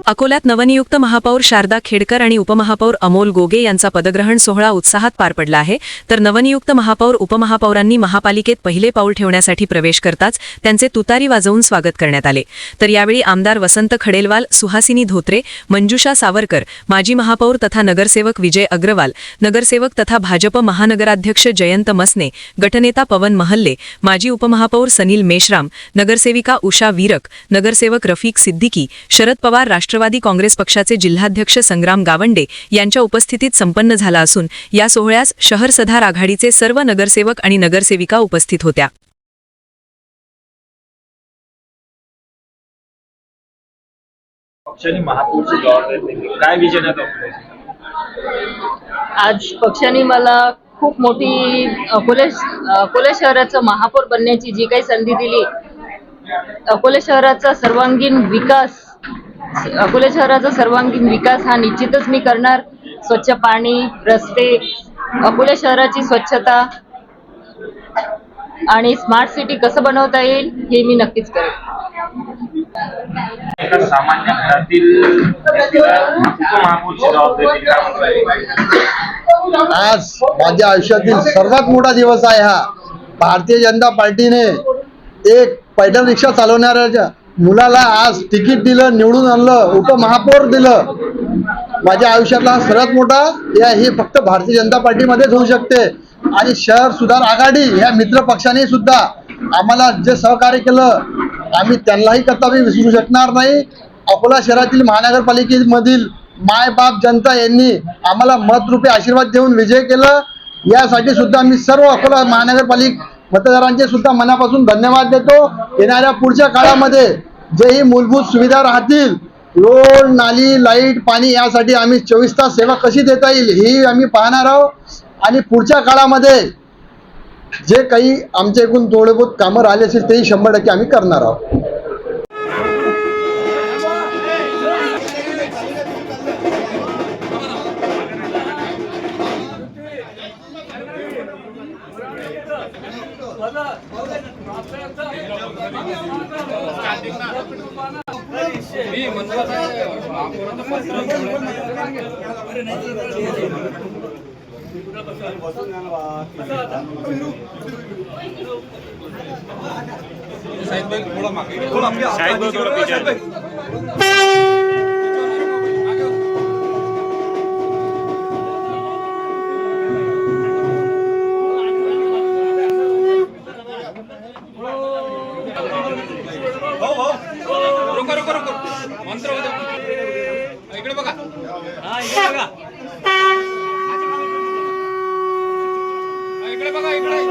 अकोल्यात नवनियुक्त महापौर शारदा खेडकर आणि उपमहापौर अमोल गोगे यांचा पदग्रहण सोहळा उत्साहात पार पडला आहे। तर नवनियुक्त महापौर उपमहापौरांनी महापालिकेत पहिले पाऊल ठेवण्यासाठी प्रवेश करताच त्यांचे तुतारी वाजवून स्वागत करण्यात आले। तर यावेळी आमदार वसंत खडेलवाल, सुहासिनी धोत्रे, मंजुषा सावरकर, माजी महापौर तथा नगरसेवक विजय अग्रवाल, नगरसेवक तथा भाजप महानगराध्यक्ष जयंत मसने, गटनेता पवन महल्ले, माजी उपमहापौर सनील मेश्राम, नगरसेविका उषा वीरक, नगरसेवक रफिक सिद्दीकी, शरद पवार राष्ट्रवादी काँग्रेस पक्षाचे जिल्हाध्यक्ष संग्राम गावंडे यांच्या उपस्थितीत संपन्न झाला असून या सोहळ्यास शहर सधार आघाडीचे सर्व नगरसेवक आणि नगरसेविका उपस्थित होत्या। पक्षाने महापौरची जबाबदारी काय विजन आहे? आज पक्षाने मला खूप मोठी अकोला शहराचं महापौर बनण्याची जी काही संधी दिली, अकोला शहराचा सर्वांगीण विकास हा निश्चितच मी करणार। स्वच्छ पाणी, रस्ते, अकोला शहराची स्वच्छता आणि स्मार्ट सिटी कसं बनवता येईल हे मी नक्कीच करेन। एका सामान्य घरातील उपमहापौरची जबाबदारी आज माझ्या आयुष्यातील सर्वात मोठा दिवस आहे हा। भारतीय जनता पार्टीने एक पैदल रिक्षा चालवणाऱ्या मुलाला आज तिकीट दिलं, निवडून आणलं, उपमहापौर दिलं। माझ्या आयुष्यातला सर्वात मोठा हे फक्त भारतीय जनता पार्टीमध्येच होऊ शकते। आणि शहर सुधार आघाडी ह्या मित्र पक्षाने सुद्धा आम्हाला जे सहकार्य केलं, आम्ही त्यांनाही कदापि विसरू शकणार नाही। अकोला शहरातील महानगरपालिकेमधील मायबाप जनता यांनी आम्हाला मतरूपी आशीर्वाद देऊन विजय केलं। यासाठी सुद्धा मी सर्व अकोला महानगरपालिका मतदारांचे सुद्धा मनापासून धन्यवाद देतो। येणाऱ्या पुढच्या काळामध्ये जेही मूलभूत सुविधा राहतील, रोड, नाली, लाईट, पाणी, यासाठी आम्ही 24 तास सेवा कशी देता येईल ही आम्ही पाहणार आहोत। आणि पुढच्या काळामध्ये जे काही आमच्या एकूण थोडे बहुत कामं राहिले असेल तेही 100% आम्ही करणार आहोत। मंत्र इकडे बघा, इकडे बघा, इकडे